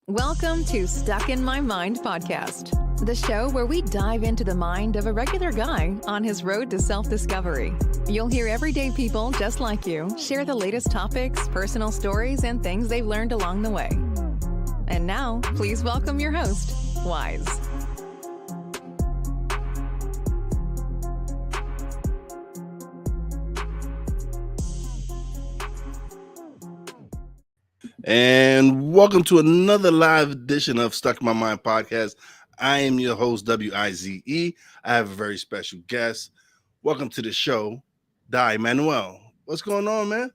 Welcome to Stuck in My Mind podcast, the show where we dive into the mind of a regular guy on his road to self-discovery. You'll hear everyday people just like you share the latest topics, personal stories, and things they've learned along the way. And now, please welcome your host, Wise. And welcome to another live edition of Stuck in My Mind podcast. I am your host, W-I-Z-E. I have a very special guest. Welcome to the show, Dai Manuel. What's going on, man?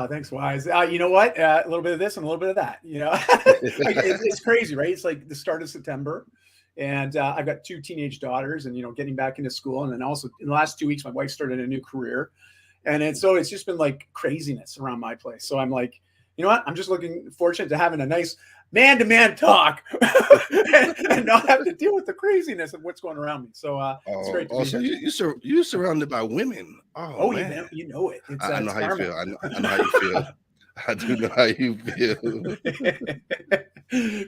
Thanks, Wise. You know what? A little bit of this and a little bit of that. You know, it's crazy, right? It's like the start of September, and I've got two teenage daughters, and getting back into school, and then also in the last 2 weeks, my wife started a new career, and it's just been like craziness around my place. So I'm like, you know what? I'm just looking fortunate to having a nice man-to-man talk and not having to deal with the craziness of what's going around me. So it's great. Also, you're surrounded by women. Oh man, you know it. I know how you feel. I know how you feel. I do know how you feel.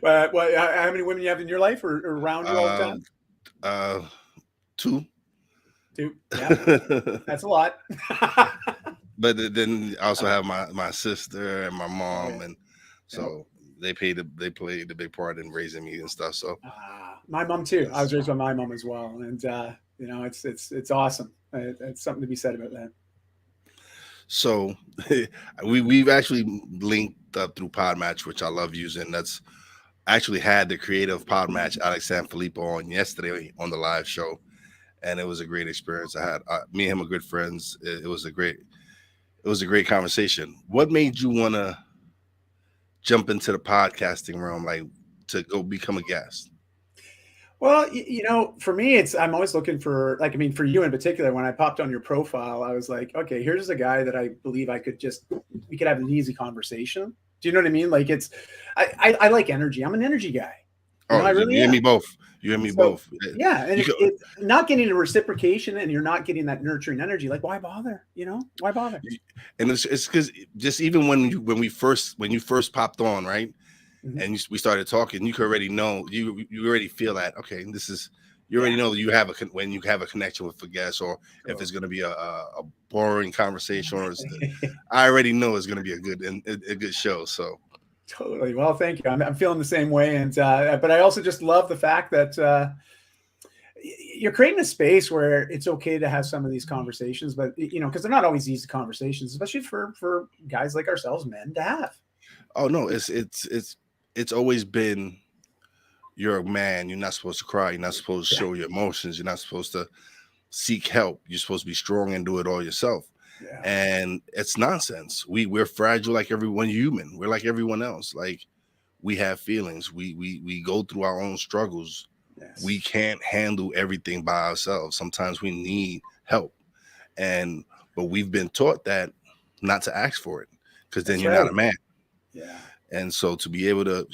How many women you have in your life or around you all the time? Two. Yeah, that's a lot. But then I also have my sister and my mom, and so they played a big part in raising me and stuff. So my mom too. I was raised by my mom as well, and it's awesome. It's something to be said about that. So we've actually linked up through Podmatch, which I love using. That's actually had the creative Podmatch, Alex Sanfilippo, on yesterday on the live show, and it was a great experience. I had me and him are good friends. It was a great conversation. What made you want to jump into the podcasting realm, like to go become a guest? Well, for me, I'm always looking for, for you in particular, when I popped on your profile, I was like, okay, here's a guy that I believe we could have an easy conversation. Do you know what I mean? Like I like energy. I'm an energy guy. I really you and me both. You and me both. Yeah. And it's not getting a reciprocation and you're not getting that nurturing energy. Like, why bother? Why bother? And it's because just even when you first popped on, right? Mm-hmm. And we started talking, you could already know, you already feel that, okay, you already know when you have a connection with a guest, or if it's going to be a boring conversation, or I already know it's going to be a good show. So. Totally. Well, thank you. I'm feeling the same way. And, but I also just love the fact that you're creating a space where it's okay to have some of these conversations, but because they're not always easy conversations, especially for guys like ourselves, men, to have. Oh no, it's always been, you're a man. You're not supposed to cry. You're not supposed to show your emotions. You're not supposed to seek help. You're supposed to be strong and do it all yourself. Yeah. And it's nonsense. We're fragile like everyone human. We're like everyone else. Like, we have feelings. We go through our own struggles. Yes. We can't handle everything by ourselves. Sometimes we need help. But we've been taught that not to ask for it, because then you're not a man. Yeah. And so to be able to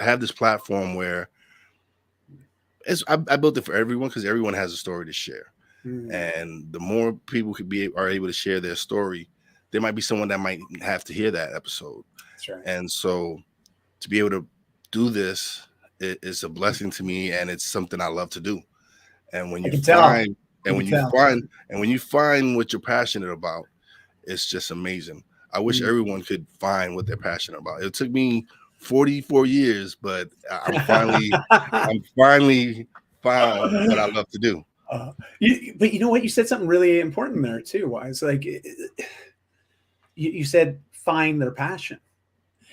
have this platform where I built it for everyone, because everyone has a story to share. And the more people are able to share their story, there might be someone that might have to hear that episode. That's right. And so to be able to do this is a blessing to me, and it's something I love to do. And when you find what you're passionate about, it's just amazing. I wish everyone could find what they're passionate about. It took me 44 years, but I'm finally found what I love to do. But you know what? You said something really important there too. Wise, like you said, find their passion.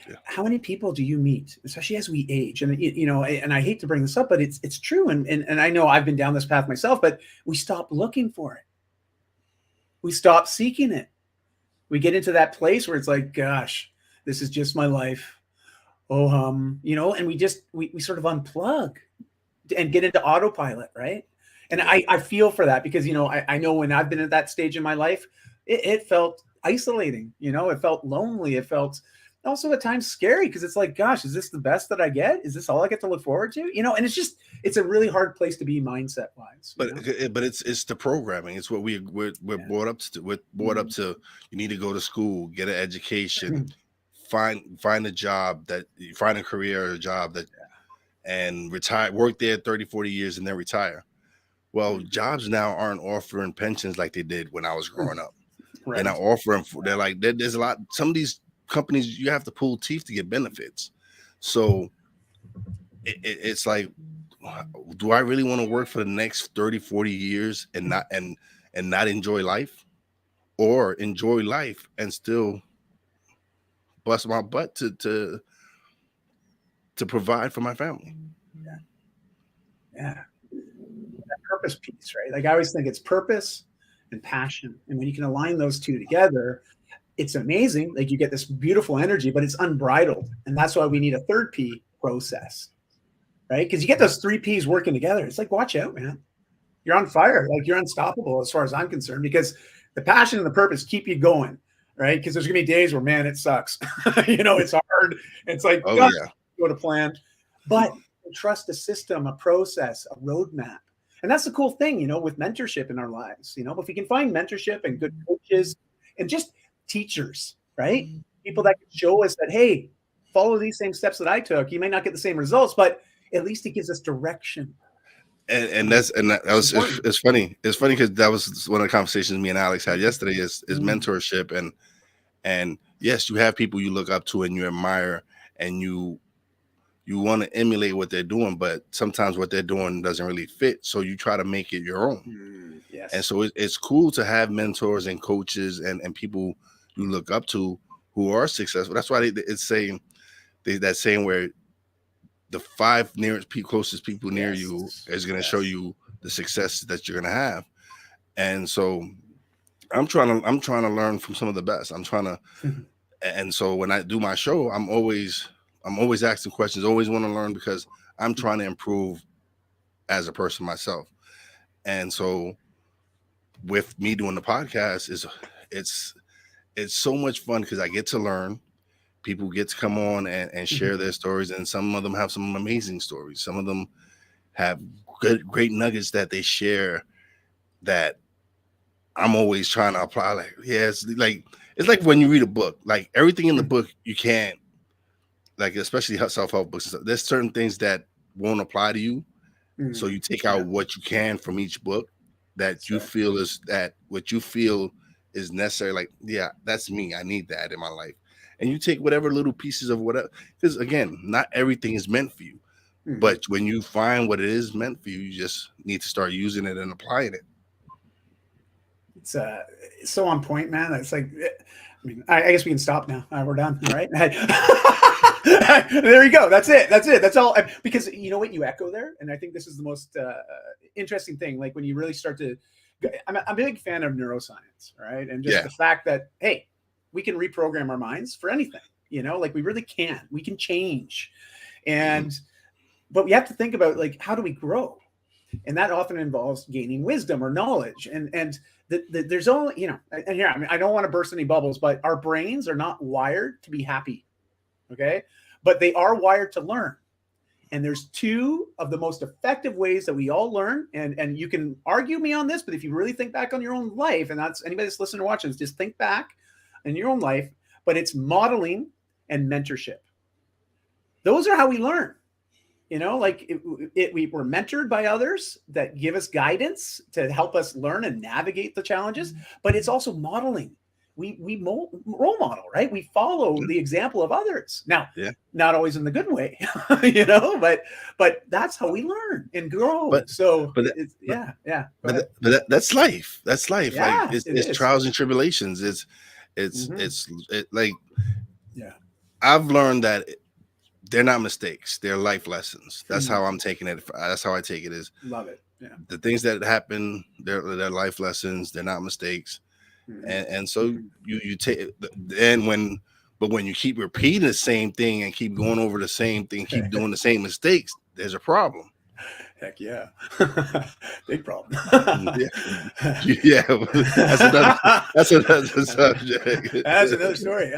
Yeah. How many people do you meet, especially as we age? And and I hate to bring this up, but it's true. And I know I've been down this path myself. But we stop looking for it. We stop seeking it. We get into that place where it's like, gosh, this is just my life. And we sort of unplug and get into autopilot, right? And I feel for that, because, I know when I've been at that stage in my life, it felt isolating, it felt lonely. It felt also at times scary, because it's like, gosh, is this the best that I get? Is this all I get to look forward to? And it's a really hard place to be mindset wise. But it's the programming. It's what we're brought up to. We're brought up to, you need to go to school, get an education, find a job that you find a career or a job that and retire, work there 30, 40 years and then retire. Well, jobs now aren't offering pensions like they did when I was growing up. Right. They're not offering. They're like, there's a lot. Some of these companies you have to pull teeth to get benefits. So it's like, do I really want to work for the next 30, 40 years and not enjoy life, or enjoy life and still bust my butt to provide for my family? Yeah. That purpose piece, right? Like I always think it's purpose and passion. And when you can align those two together, it's amazing. Like you get this beautiful energy, but it's unbridled. And that's why we need a third P, process, right? Because you get those three Ps working together. It's like, watch out, man. You're on fire. Like you're unstoppable as far as I'm concerned, because the passion and the purpose keep you going, right? Because there's gonna be days where, man, it sucks. It's hard. It's like, go to plan. But trust a system, a process, a roadmap. And that's the cool thing, with mentorship in our lives. If we can find mentorship and good coaches and just teachers, right? People that can show us that, hey, follow these same steps that I took. You may not get the same results, but at least it gives us direction. And that was it's funny. It's funny because that was one of the conversations me and Alex had yesterday is mentorship. And yes, you have people you look up to and you admire and you want to emulate what they're doing, but sometimes what they're doing doesn't really fit. So you try to make it your own. Yes. And so it's cool to have mentors and coaches and people you look up to who are successful. That's why it's saying that saying where the 5 closest people near you is going to show you the success that you're going to have. And so I'm trying to learn from some of the best. I'm trying to, and so when I do my show, I'm always asking questions, always want to learn because I'm trying to improve as a person myself. And so with me doing the podcast it's so much fun because I get to learn. People get to come on and share their stories, and some of them have some amazing stories. Some of them have great nuggets that they share that I'm always trying to apply. Like, it's like when you read a book, like everything in the book, you can't, like, especially self-help books. There's certain things that won't apply to you. So you take out what you can from each book that you feel is necessary. Like, yeah, that's me. I need that in my life. And you take whatever little pieces of whatever, because again, not everything is meant for you. But when you find what it is meant for you, you just need to start using it and applying it. It's so on point, man. It's like, I guess we can stop now. We're done, right? There you go. That's it. That's all. Because you know what you echo there, and I think this is the most interesting thing. Like when you really start to, I'm a big fan of neuroscience, right? And just the fact that, hey, we can reprogram our minds for anything. Like we really can. We can change, and but we have to think about, like, how do we grow? And that often involves gaining wisdom or knowledge. And there's only, and here, I don't want to burst any bubbles, but our brains are not wired to be happy. Okay. But they are wired to learn. And there's 2 of the most effective ways that we all learn. And you can argue me on this, but if you really think back on your own life, and that's anybody that's listening or watching, just think back in your own life, but it's modeling and mentorship. Those are how we learn. Like we were mentored by others that give us guidance to help us learn and navigate the challenges, but it's also modeling. We role model, right? We follow the example of others. Now, not always in the good way, but that's how we learn and grow. But that's life. That's life. Yeah, like it's trials and tribulations. It's like, I've learned that they're not mistakes. They're life lessons. That's how I'm taking it. That's how I take it. Is love it. Yeah. The things that happen, they're life lessons. They're not mistakes. And so you take, and when you keep repeating the same thing and keep going over the same thing, keep doing the same mistakes, there's a problem. Heck yeah. Big problem. Yeah. That's another subject. That's another story.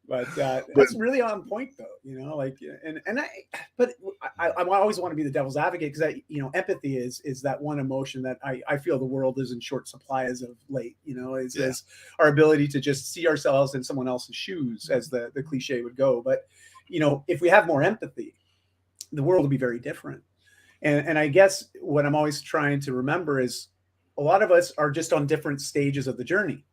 But that's really on point though, but I always want to be the devil's advocate because empathy is that one emotion that I feel the world is in short supply as of late. Is our ability to just see ourselves in someone else's shoes, as the cliche would go. But if we have more empathy, the world will be very different. And I guess what I'm always trying to remember is a lot of us are just on different stages of the journey.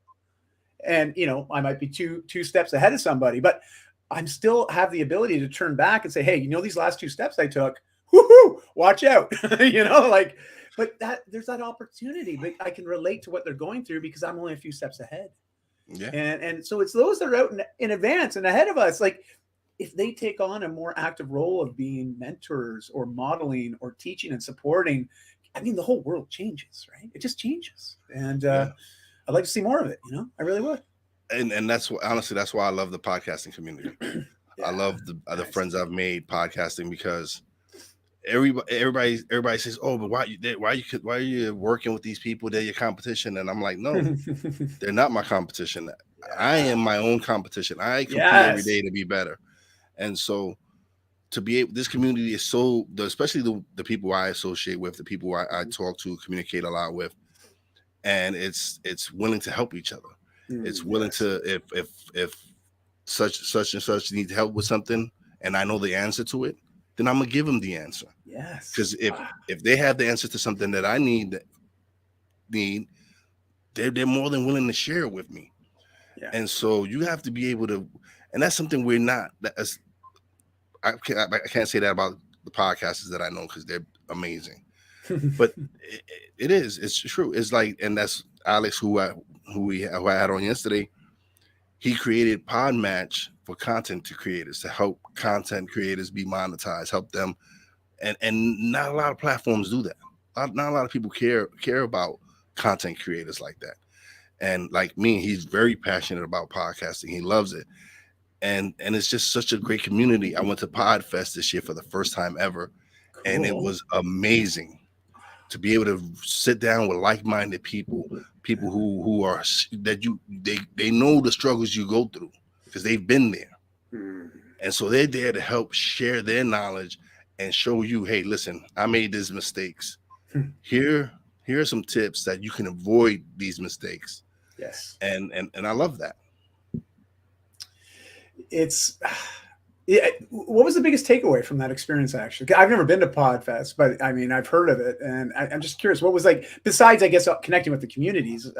And, I might be two steps ahead of somebody, but I'm still have the ability to turn back and say, hey, these last 2 steps I took, woohoo, watch out, but there's that opportunity, but I can relate to what they're going through because I'm only a few steps ahead. Yeah. And so it's those that are out in advance and ahead of us. Like, if they take on a more active role of being mentors or modeling or teaching and supporting, the whole world changes, right? It just changes. And I'd like to see more of it, I really would. And that's what, honestly, that's why I love the podcasting community. I love the friends I've made podcasting because everybody says, oh, but why are you working with these people? They're your competition. And I'm like, no, they're not my competition. I am my own competition. I compete every day to be better. And so to be able, this community is so, especially the people I associate with, the people I talk to, communicate a lot with, and it's willing to help each other. It's willing to, if such and such needs help with something, and I know the answer to it, then I'm gonna give them the answer. Yes. Because if they have the answer to something that I need, they're more than willing to share it with me. Yeah. And so you have to be able to, and that's something we're not. I can't say that about the podcasters that I know because they're amazing, but it's true. It's like, and that's Alex who I had on yesterday. He created Podmatch for content creators to help content creators be monetized, help them, and not a lot of platforms do that. Not a lot of people care about content creators like that. And like me, he's very passionate about podcasting. He loves it. And it's just such a great community. I went to Podfest this year for the first time ever. Cool. And it was amazing to be able to sit down with like-minded people who are they know the struggles you go through because they've been there. And so they're there to help share their knowledge and show you, hey, listen, I made these mistakes. Here are some tips that you can avoid these mistakes. Yes. And I love that. What was the biggest takeaway from that experience? Actually, I've never been to Podfest, but I've heard of it, and I'm just curious. What was like, besides, I guess, connecting with the communities?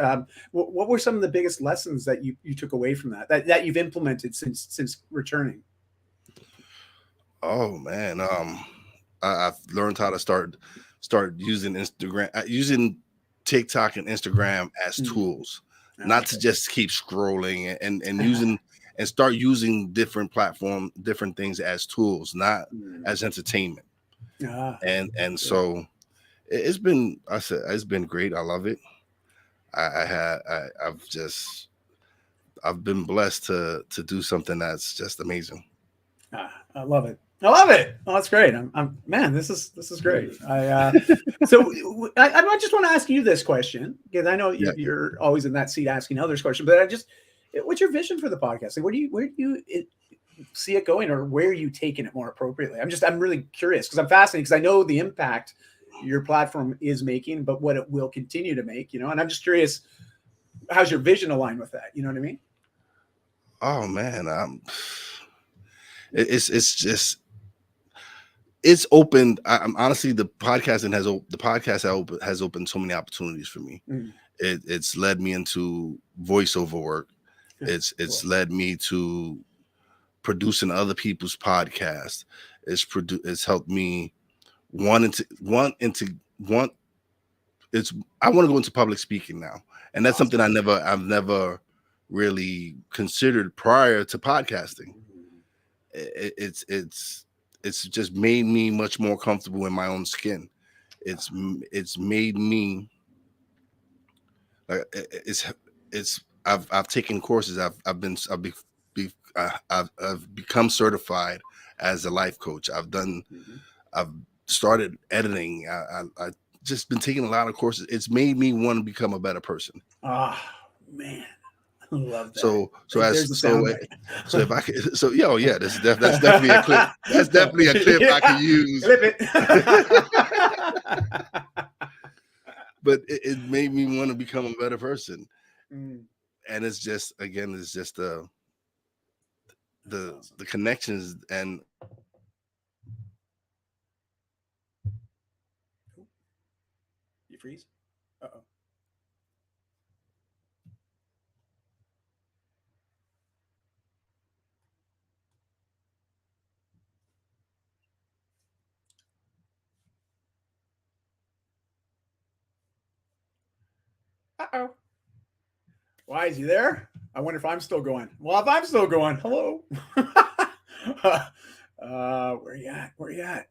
What were some of the biggest lessons that you took away from that you've implemented since returning? Oh man, I've learned how to start using Instagram, using TikTok and Instagram as tools, not to just keep scrolling and using. And start using different platforms, different things as tools, not as entertainment. And so it's been great. I love it. I've been blessed to do something that's just amazing. I love it. Oh, that's great. Man, this is great. I just want to ask you this question because I know you're always in that seat asking others questions, but what's your vision for the podcast? Like, where do you see it going, or where are you taking it more appropriately? I'm really curious because I'm fascinated because I know the impact your platform is making, but what it will continue to make, and I'm just curious, how's your vision aligned with that? You know what I mean? Oh man, it's opened. I'm honestly, the podcast has opened so many opportunities for me. It's led me into voiceover work. It's led me to producing other people's podcasts. It's helped me I want to go into public speaking now, and that's something I've never really considered prior to podcasting. It's just made me much more comfortable in my own skin. It's made me I've taken courses. I've become certified as a life coach. I've started editing. I've just been taking a lot of courses. It's made me want to become a better person. Oh man, Love that. So There's the soundbite. so if I could, so yeah, that's definitely a clip. That's definitely a clip I can use. Clip it. But it made me want to become a better person. Mm. And it's just, again, it's just the connections. And You freeze? Uh-oh. Uh-oh. Why is he there? I wonder if I'm still going. Well, if I'm still going, hello. Where you at? Where you at?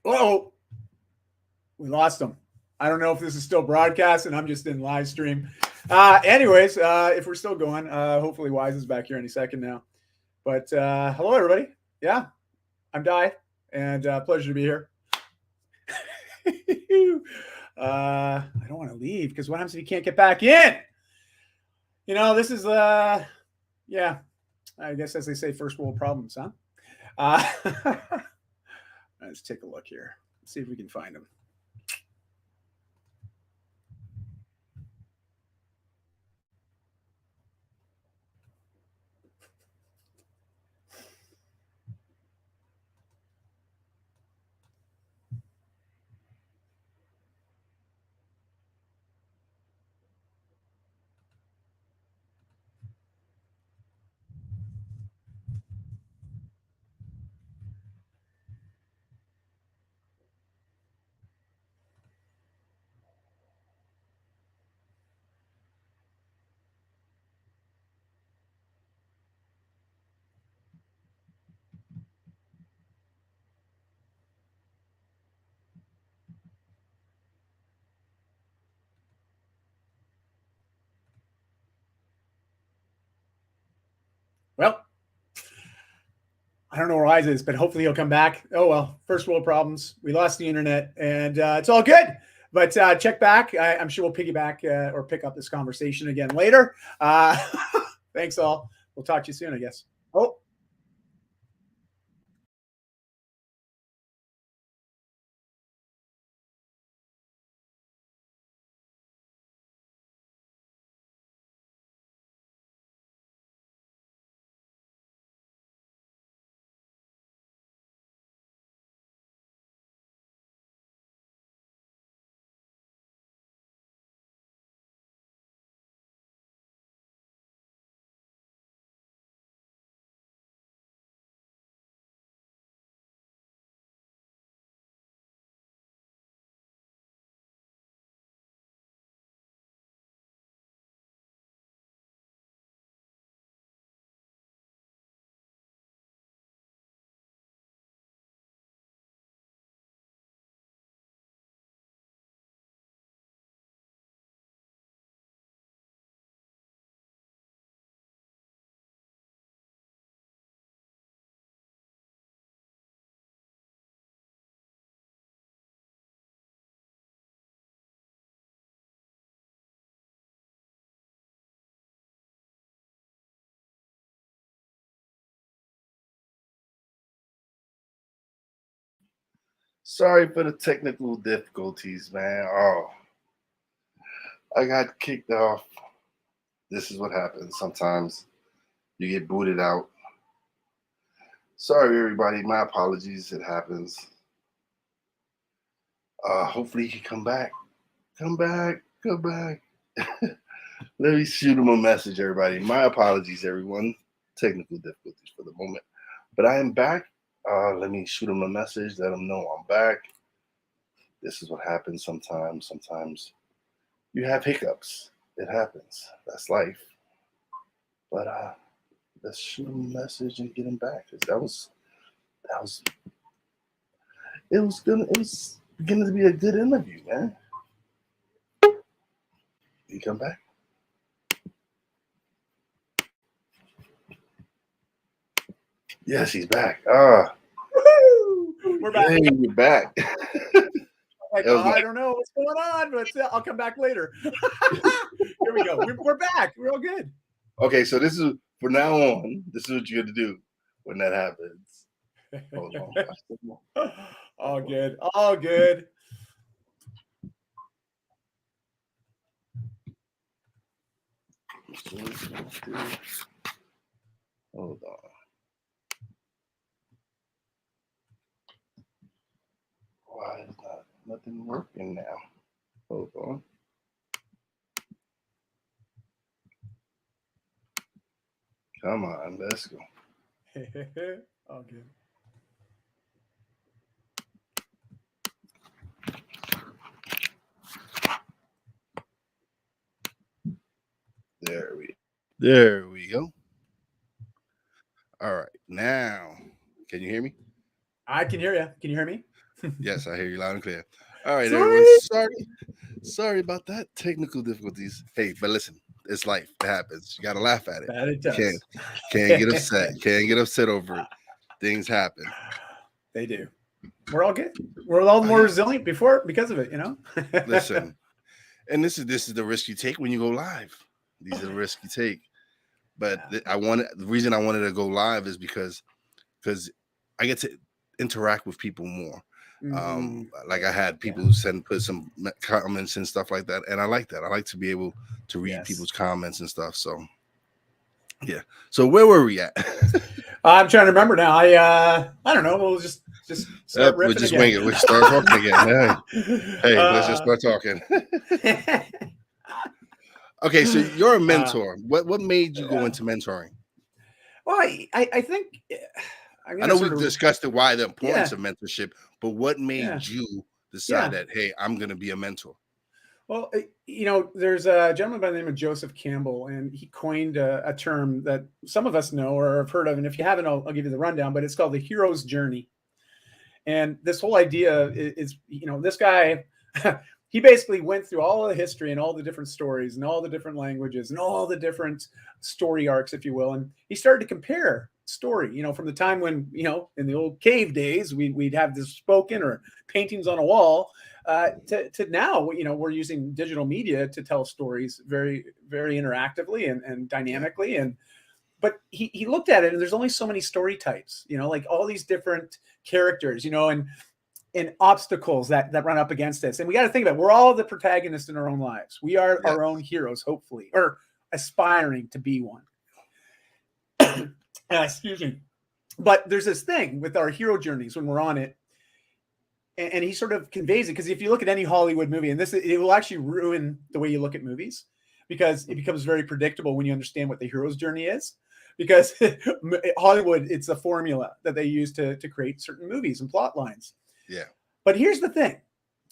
Oh, we lost him. I don't know if this is still broadcast and I'm just in live stream. Anyways, if we're still going, hopefully Wise is back here any second now. But hello, everybody. Yeah, I'm Dai, and pleasure to be here. I don't want to leave because what happens if you can't get back in? You know, this is, yeah, I guess as they say, first world problems, huh? Let's take a look here. Let's see if we can find them. Well, I don't know where Wise is, but hopefully he'll come back. Oh, well, first world problems. We lost the internet, and it's all good. But check back. I'm sure we'll piggyback or pick up this conversation again later. Thanks, all. We'll talk to you soon, I guess. Oh. sorry for the technical difficulties, man. Oh, I got kicked off. This is what happens sometimes. You get booted out. Sorry, everybody. My apologies. It happens. Hopefully he can come back. Come back. Come back. Let me shoot him a message, everybody. My apologies, everyone. Technical difficulties for the moment. But I am back. Let me shoot him a message. Let him know I'm back. This is what happens sometimes. Sometimes you have hiccups. It happens. That's life. But let's shoot him a message and get him back. Cause it was beginning to be a good interview, man. You come back? Yes, he's back. Ah, we're back. Hey, you're back. Like, I don't know what's going on, but I'll come back later. Here we go. We're back. We're all good. Okay, so this is from now on. This is what you got to do when that happens. Hold on. All good. All good. Hold on. Why is nothing working now? Hold on. Come on, let's go. All good. There we go. All right, now can you hear me? I can hear you. Can you hear me? Yes, I hear you loud and clear. All right, Sorry. everyone. Sorry about that. Technical difficulties. Hey, but listen, it's life. It happens. You gotta laugh at it. That it does. Can't get upset. Can't get upset over it. Things happen. They do. We're all good. We're all more resilient because of it, you know? Listen, and this is the risk you take when you go live. These are the risks you take. But the reason I wanted to go live is because I get to interact with people more. Like I had people put some comments and stuff like that, and I like that. I like to be able to read people's comments and stuff. So yeah. So where were we at? I'm trying to remember now. I don't know. We'll just start riffing we'll just again. wing it. We'll start talking again. Hey, let's just start talking. Okay, so you're a mentor. What made you go into mentoring? Well, I think I know we've discussed why the importance of mentorship, but what made you decide that, hey, I'm going to be a mentor? Well, you know, there's a gentleman by the name of Joseph Campbell, and he coined a term that some of us know or have heard of. And if you haven't, I'll give you the rundown, but it's called the hero's journey. And this whole idea is, you know, this guy, he basically went through all of the history and all the different stories and all the different languages and all the different story arcs, if you will. And he started to compare story, you know, from the time when, you know, in the old cave days, we'd have this spoken or paintings on a wall to now, you know, we're using digital media to tell stories very, very interactively and dynamically. But he looked at it, and there's only so many story types, you know, like all these different characters, you know, and obstacles that run up against us. And we got to think about it. We're all the protagonists in our own lives. We are our own heroes, hopefully, or aspiring to be one. Excuse me. But there's this thing with our hero journeys when we're on it. And he sort of conveys it, because if you look at any Hollywood movie, and it will actually ruin the way you look at movies, because it becomes very predictable when you understand what the hero's journey is. Because Hollywood, it's a formula that they use to create certain movies and plot lines. Yeah. But here's the thing.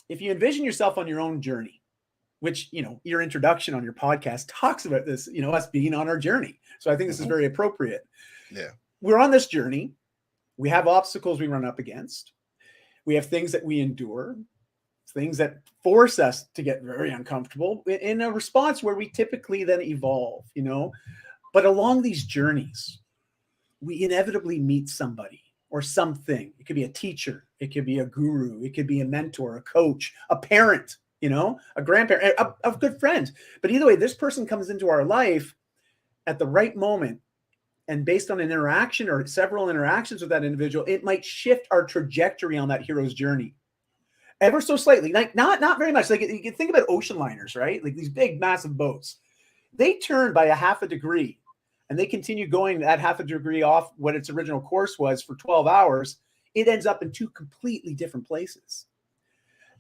If you envision yourself on your own journey, which, you know, your introduction on your podcast talks about this, you know, us being on our journey. So I think this is very appropriate. Yeah. We're on this journey. We have obstacles we run up against. We have things that we endure, things that force us to get very uncomfortable in a response where we typically then evolve, you know. But along these journeys, we inevitably meet somebody or something. It could be a teacher. It could be a guru. It could be a mentor, a coach, a parent, you know, a grandparent, a good friend. But either way, this person comes into our life at the right moment. And based on an interaction or several interactions with that individual, it might shift our trajectory on that hero's journey ever so slightly. Like not very much. Like you can think about ocean liners, right? Like these big, massive boats. They turn by a half a degree, and they continue going that half a degree off what its original course was for 12 hours. It ends up in two completely different places.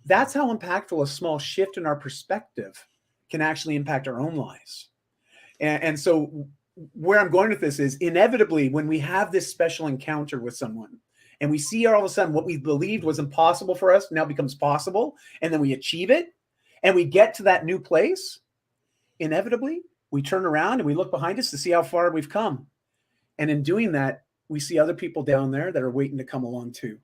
That's how impactful a small shift in our perspective can actually impact our own lives. And so where I'm going with this is, inevitably, when we have this special encounter with someone and we see all of a sudden what we believed was impossible for us now becomes possible, and then we achieve it and we get to that new place, inevitably we turn around and we look behind us to see how far we've come. And in doing that, we see other people down there that are waiting to come along too.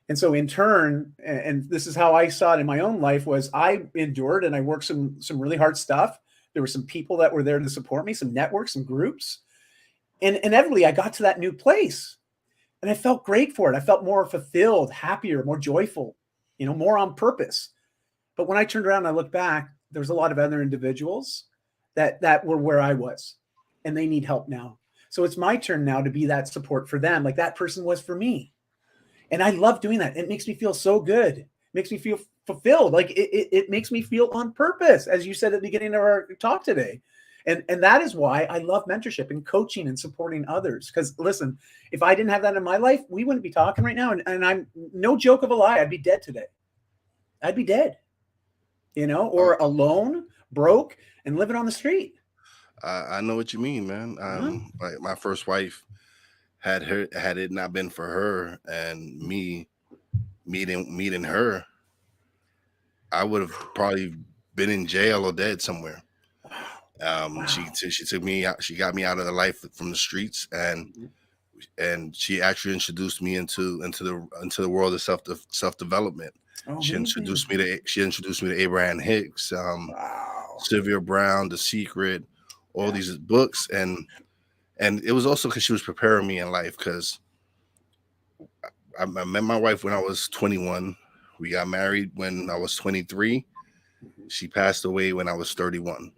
And so in turn, and this is how I saw it in my own life, was I endured and I worked some really hard stuff. There were some people that were there to support me, some networks, some groups. And inevitably I got to that new place and I felt great for it. I felt more fulfilled, happier, more joyful, more on purpose. But when I turned around and I looked back, there was a lot of other individuals that were where I was, and they need help now. So it's my turn now to be that support for them, like that person was for me. And I love doing that. It makes me feel so good. It makes me feel fulfilled. Like it makes me feel on purpose, as you said at the beginning of our talk today. And that is why I love mentorship and coaching and supporting others. Because listen, if I didn't have that in my life, we wouldn't be talking right now. And I'm no joke of a lie, I'd be dead today. I'd be dead, or alone, broke, and living on the street. I know what you mean, man. Like my first wife, had it not been for her and me meeting her, I would have probably been in jail or dead somewhere. Wow. She took me out. She got me out of the life from the streets, and she actually introduced me into the world of self development. She introduced me to Abraham Hicks, Sylvia Brown, The Secret, all these books, and it was also because she was preparing me in life. Because I met my wife when I was 21. We got married when I was 23. She passed away when I was 31.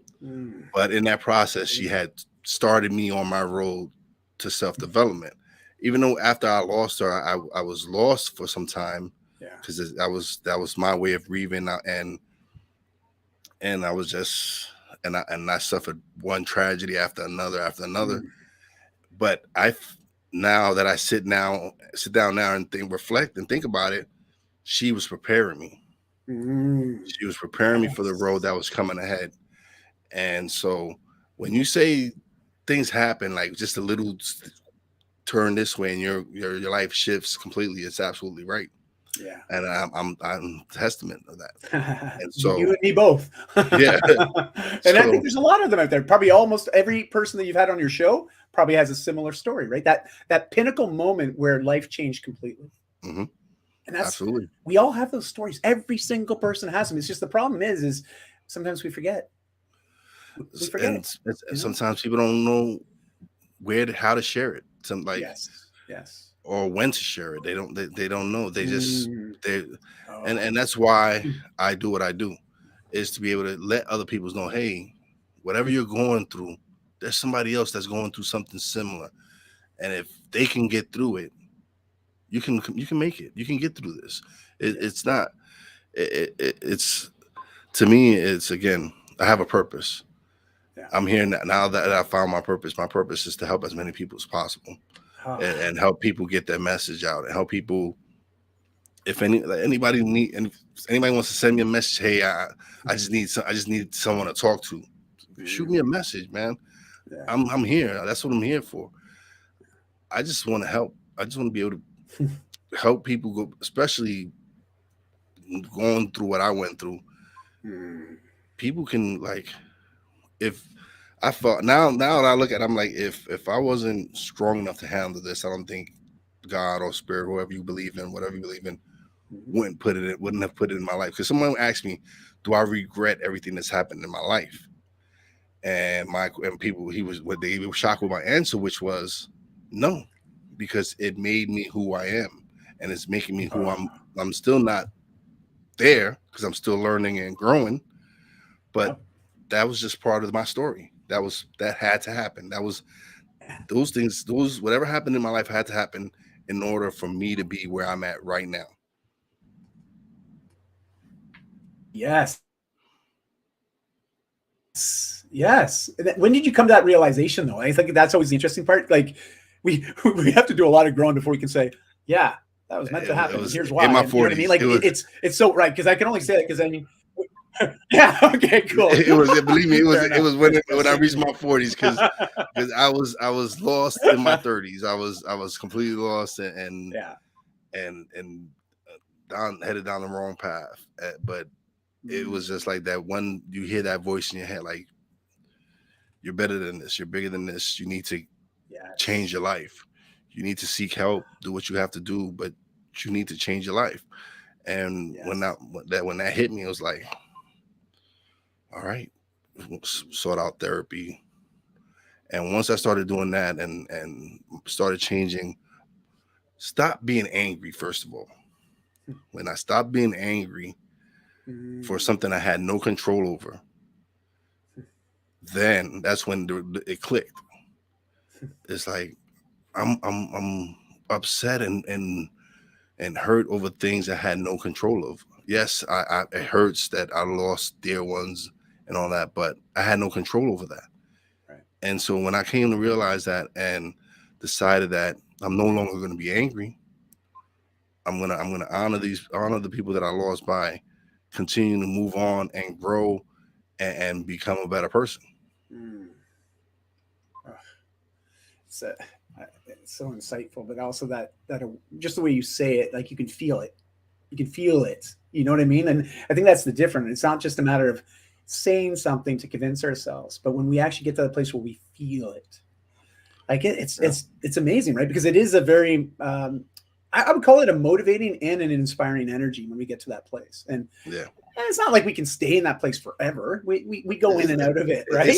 But in that process, she had started me on my road to self-development. Even though after I lost her, I was lost for some time, because that was my way of grieving, and I was just and I suffered one tragedy after another. But now that I sit down now and reflect and think about it, she was preparing me. She was preparing me for the road that was coming ahead. And so when you say things happen, like just a little turn this way and your life shifts completely, it's absolutely right. Yeah. And I'm testament of that. And so you and me both. Yeah. And I think there's a lot of them out there. Probably almost every person that you've had on your show probably has a similar story, right? That pinnacle moment where life changed completely. Mm-hmm. And that's absolutely, we all have those stories. Every single person has them. It's just the problem is sometimes we forget. We forget. And sometimes people don't know how to share it. Yes. Or when to share it. They don't know. They just and that's why I do what I do, is to be able to let other people know, hey, whatever you're going through, there's somebody else that's going through something similar. And if they can get through it, you can make it. You can get through this. It's to me, it's, again, I have a purpose. I'm here now that I found my purpose. My purpose is to help as many people as possible, and help people get their message out, and help people. If anybody wants to send me a message, hey, I just need someone to talk to. Shoot me a message, man. I'm here. That's what I'm here for. I just want to help. I just want to be able to help people go, especially going through what I went through. People can, like, if I thought now that I look at it, I'm like, if I wasn't strong enough to handle this, I don't think God or spirit, whatever you believe in, wouldn't have put it in my life. Because someone asked me, do I regret everything that's happened in my life? And people, they were shocked with my answer, which was no, because it made me who I am, and it's making me who I'm still not there, because I'm still learning and growing, but that was just part of my story. That had to happen. That was those things. Whatever happened in my life had to happen in order for me to be where I'm at right now. Yes. When did you come to that realization, though? I think that's always the interesting part. Like, we have to do a lot of growing before we can say, yeah, that was meant to happen. Here's why. In my 40s. You know what I mean? Like, it's so right, because I can only say it because I mean. Yeah. Okay. Cool. Believe me, it was when I reached my 40s, because I was lost in my 30s. I was completely lost and headed down the wrong path. But it was just like that. When you hear that voice in your head, like, you're better than this. You're bigger than this. You need to change your life. You need to seek help. Do what you have to do, but you need to change your life. And Yes. when that hit me, it was like, all right, sort out therapy. And once I started doing that and started changing, stop being angry, first of all. When I stopped being angry for something I had no control over, then that's when it clicked. It's like I'm upset and hurt over things I had no control over. Yes, it hurts that I lost dear ones and all that, but I had no control over that. Right. And so when I came to realize that and decided that I'm no longer going to be angry, I'm gonna honor the people that I lost by continuing to move on and grow and become a better person. It's so insightful, but also that just the way you say it, like you can feel it. You can feel it. You know what I mean? And I think that's the difference. It's not just a matter of saying something to convince ourselves, but when we actually get to the place where we feel it, like it's amazing, right? Because it is a very I would call it a motivating and an inspiring energy when we get to that place. And it's not like we can stay in that place forever. We go in and out of it, right?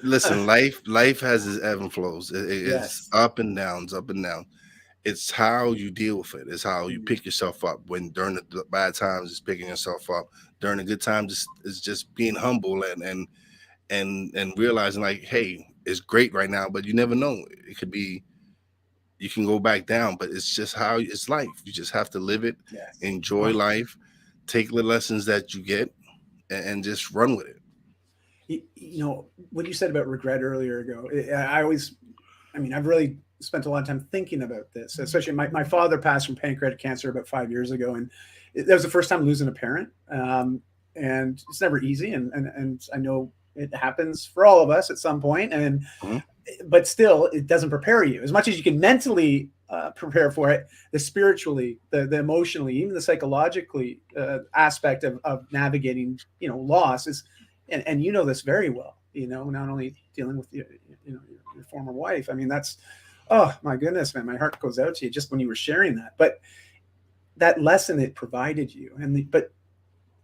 Listen, life has its ebb and flows. It's up and downs, up and down. It's how you deal with it. It's how you pick yourself up. When during the bad times, it's picking yourself up. During the good times, it's just being humble and realizing like, hey, it's great right now, but you never know. It could be. You can go back down, but it's just how it's life. You just have to live it, enjoy life, take the lessons that you get, and just run with it. You know, what you said about regret earlier ago, I've really spent a lot of time thinking about this, especially my father passed from pancreatic cancer about 5 years ago. And that was the first time losing a parent. And it's never easy. And I know it happens for all of us at some point. And but still, it doesn't prepare you as much as you can mentally prepare for it. The spiritually, the emotionally, even the psychologically aspect of navigating, loss is, and you know this very well. Not only dealing with your former wife. I mean, that's, oh my goodness, man, my heart goes out to you just when you were sharing that. But that lesson it provided you, but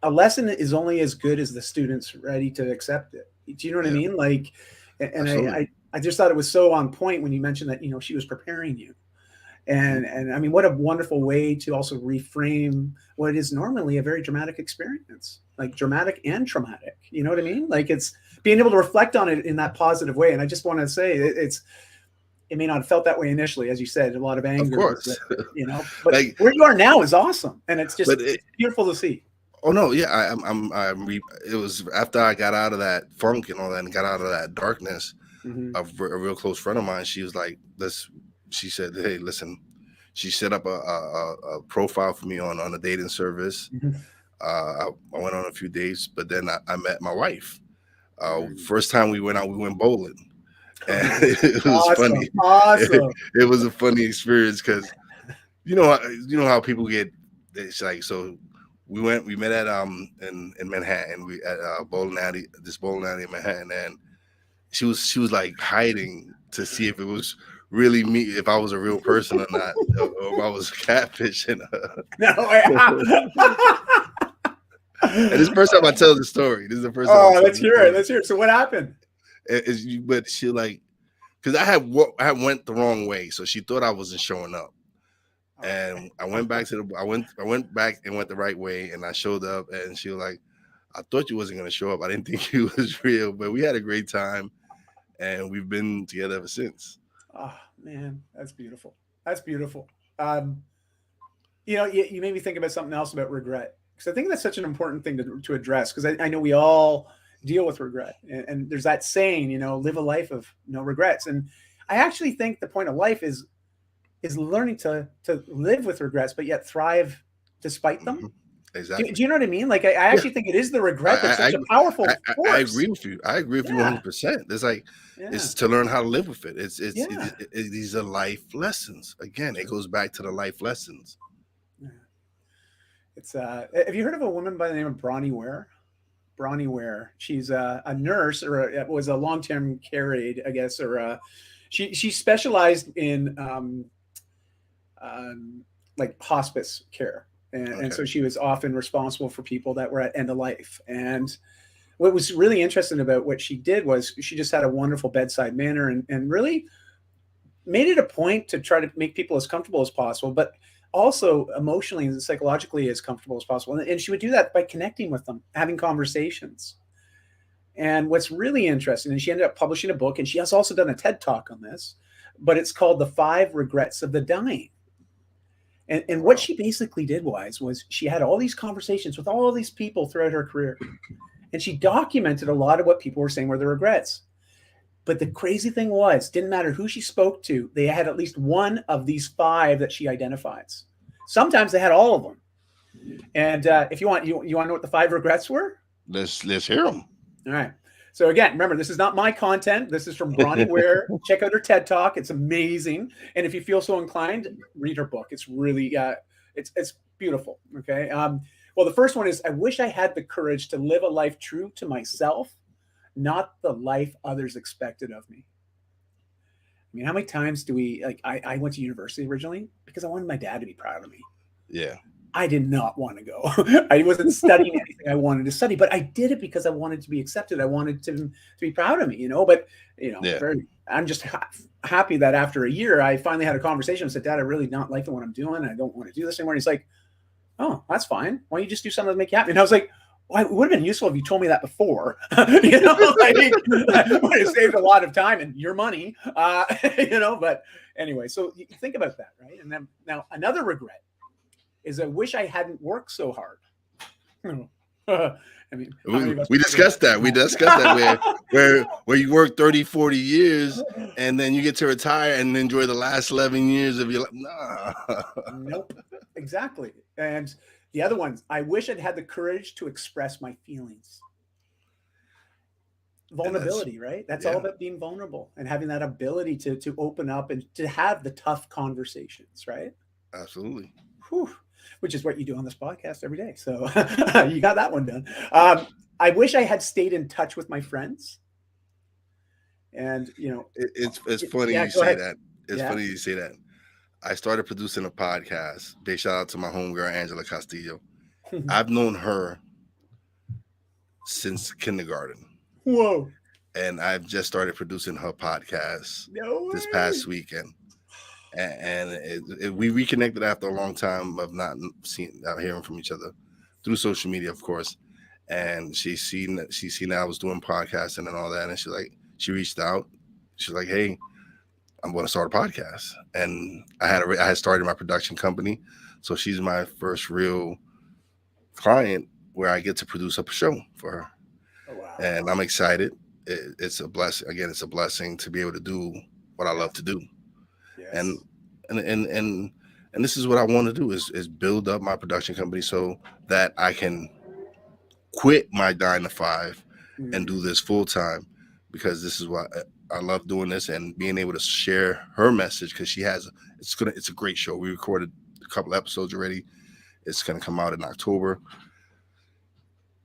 a lesson is only as good as the student's ready to accept it. Do you know what I mean? Like, and I just thought it was so on point when you mentioned that, she was preparing you. And I mean, what a wonderful way to also reframe what is normally a very dramatic experience, like dramatic and traumatic. You know what I mean? Like it's being able to reflect on it in that positive way. And I just want to say it may not have felt that way initially, as you said, a lot of anger, of course. But like, where you are now is awesome. And it's just it's beautiful to see. Oh no, yeah, it was after I got out of that funk and all that and got out of that darkness. A real close friend of mine, she was like, she said, hey, listen, she set up a profile for me on a dating service. I went on a few dates, but then I met my wife. First time we went out, we went bowling. And it was funny. Awesome. It was a funny experience because you know how people get, it's like, so we met at in Manhattan, we at this bowling alley in Manhattan, and she was like hiding to see if it was really me, if I was a real person or not, or if I was catfishing her. And this is the first time I tell the story. This is the first time. Oh, let's hear it. Let's hear it. So what happened? But she like, because I had went the wrong way, so she thought I wasn't showing up. And I went back I went back and went the right way, and I showed up, and she was like, I thought you wasn't gonna show up. I didn't think you was real, but we had a great time, and we've been together ever since. Oh man, that's beautiful. That's beautiful. You made me think about something else about regret, because I think that's such an important thing to address, because I know we all deal with regret, and there's that saying, live a life of no regrets. And I actually think the point of life is learning to live with regrets, but yet thrive despite them. Exactly. Do you know what I mean? Like, I actually think it is the regret that's such a powerful force. I agree with you. I agree with you 100%. It's like, it's to learn how to live with it. These are life lessons. Again, it goes back to the life lessons. Yeah. It's have you heard of a woman by the name of Bronnie Ware? Bronnie Ware. She's a nurse, or was a long-term care aide, I guess, or she specialized in like hospice care. And so she was often responsible for people that were at end of life. And what was really interesting about what she did was she just had a wonderful bedside manner and really made it a point to try to make people as comfortable as possible, but also emotionally and psychologically as comfortable as possible. And she would do that by connecting with them, having conversations. And what's really interesting, and she ended up publishing a book, and she has also done a TED Talk on this, but it's called The 5 Regrets of the Dying. And what she basically did was she had all these conversations with all these people throughout her career. And she documented a lot of what people were saying were the regrets. But the crazy thing was, didn't matter who she spoke to, they had at least one of these 5 that she identifies. Sometimes they had all of them. And if you want, you want to know what the 5 regrets were? Let's hear them. All right. So again, remember, this is not my content. This is from Bronnie Ware. Check out her TED Talk. It's amazing. And if you feel so inclined, read her book. It's really, it's beautiful. Okay. Well, the first one is, I wish I had the courage to live a life true to myself, not the life others expected of me. I mean, how many times do we, like, I went to university originally because I wanted my dad to be proud of me. Yeah. I did not want to go. I wasn't studying anything I wanted to study, but I did it because I wanted to be accepted. I wanted to be proud of me, you know, but, you know, I'm just happy that after a year, I finally had a conversation and said, Dad, I really not liking what I'm doing. I don't want to do this anymore. And he's like, oh, that's fine. Why don't you just do something to make you happy? And I was like, well, it would have been useful if you told me that before, you know, like, it would have saved a lot of time and your money, you know, but anyway, so you think about that, right? And then now another regret is I wish I hadn't worked so hard. I mean, we discussed that. We discussed that where you work 30, 40 years and then you get to retire and enjoy the last 11 years of your life. Nah. Nope. Exactly. And the other ones, I wish I'd had the courage to express my feelings. Vulnerability, right? That's all about being vulnerable and having that ability to open up and to have the tough conversations, right? Absolutely. Whew. Which is what you do on this podcast every day. So you got that one done. I wish I had stayed in touch with my friends. And, you know, it's funny you say that. It's funny you say that. I started producing a podcast. Big shout out to my homegirl, Angela Castillo. I've known her since kindergarten. Whoa. And I've just started producing her podcast this past weekend. And we reconnected after a long time of not hearing from each other through social media, of course. And she's seen that I was doing podcasting and all that. And she reached out. She's like, hey, I'm going to start a podcast. And I had started my production company. So she's my first real client where I get to produce a show for her. Oh, wow. And I'm excited. It's a blessing. Again, it's a blessing to be able to do what I love to do. Yes. And this is what I want to do is build up my production company so that I can quit my 9-to-5 and do this full time, because this is what I love doing this and being able to share her message, because it's a great show. We recorded a couple episodes already. It's going to come out in October.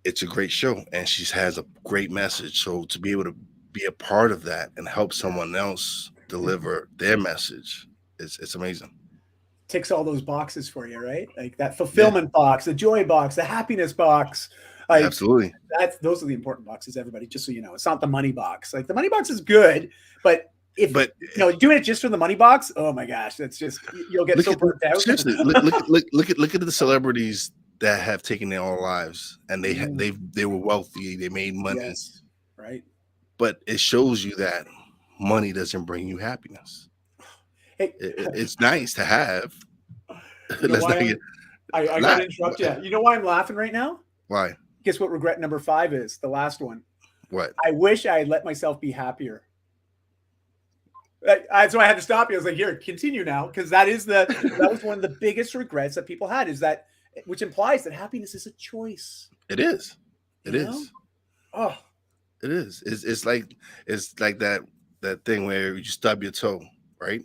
It's a great show and she has a great message. So to be able to be a part of that and help someone else deliver their message, it's amazing. Ticks all those boxes for you, right? Like that fulfillment box, the joy box, the happiness box. Like, absolutely. Those are the important boxes, everybody, just so you know. It's not the money box. Like the money box is good, but you know, doing it just for the money box, oh my gosh, that's just, you'll get so burnt out. Seriously, look at the celebrities that have taken their own lives, and they were wealthy, they made money. Yes, right. But it shows you that money doesn't bring you happiness. Hey, it's nice to have. You know I got to interrupt you. You know why I'm laughing right now? Why? Guess what regret number 5 is? The last one. What? I wish I had let myself be happier. So I had to stop you. I was like, here, continue now. Because that was one of the biggest regrets that people had, is that, which implies that happiness is a choice. It is. It is. Know? Oh. It is. It's like that thing where you stub your toe, right?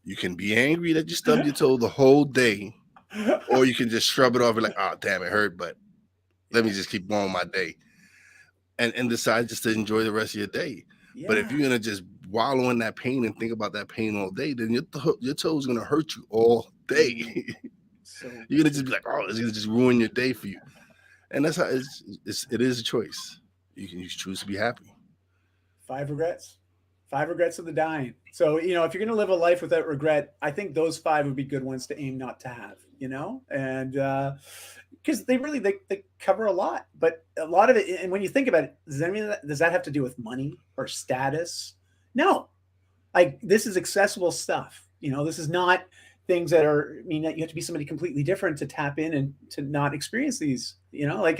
You can be angry that you stubbed your toe the whole day, or you can just shrub it off and like, oh damn, it hurt, but let me just keep going my day, and decide just to enjoy the rest of your day. Yeah. But if you're gonna just wallow in that pain and think about that pain all day, then your toe's gonna hurt you all day. So You're gonna just be like, oh, it's gonna just ruin your day for you. And that's how it is a choice. You choose to be happy. 5 regrets. 5 regrets of the dying. So, if you're going to live a life without regret, I think those 5 would be good ones to aim not to have, and because they cover a lot, but a lot of it. And when you think about it, does that have to do with money or status? No, like this is accessible stuff. This is not things that you have to be somebody completely different to tap in and to not experience these, and I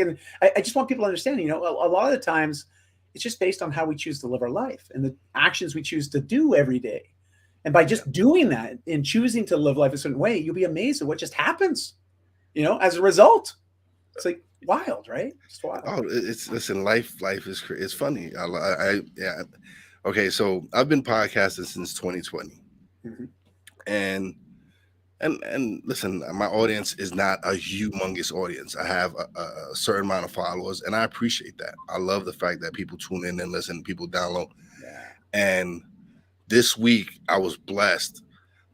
just want people to understand, a lot of the times it's just based on how we choose to live our life and the actions we choose to do every day. And by just doing that and choosing to live life a certain way, you'll be amazed at what just happens, as a result. It's like wild, right? Just wild. Oh, listen, life is it's funny. Yeah. Okay, so I've been podcasting since 2020. Mm-hmm. And listen, my audience is not a humongous audience. I have a certain amount of followers, and I appreciate that. I love the fact that people tune in and listen, people download. Yeah. And this week, I was blessed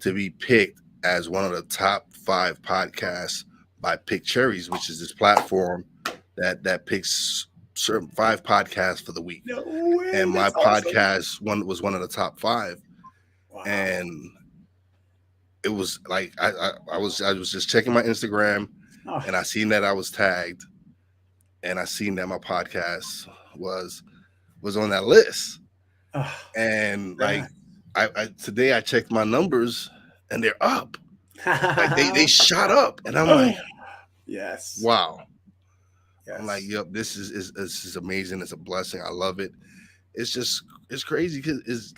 to be picked as one of the top 5 podcasts by Pick Cherries, which is this platform that picks certain 5 podcasts for the week. No way, and my podcast was one of the top 5. Wow. And it was like I was just checking my Instagram, and I seen that I was tagged, and I seen that my podcast was on that list. And like I today I checked my numbers, and they're up. Like they shot up, and I'm like, yes, wow. Yes. I'm like, yep, this is amazing. It's a blessing. I love it. It's crazy because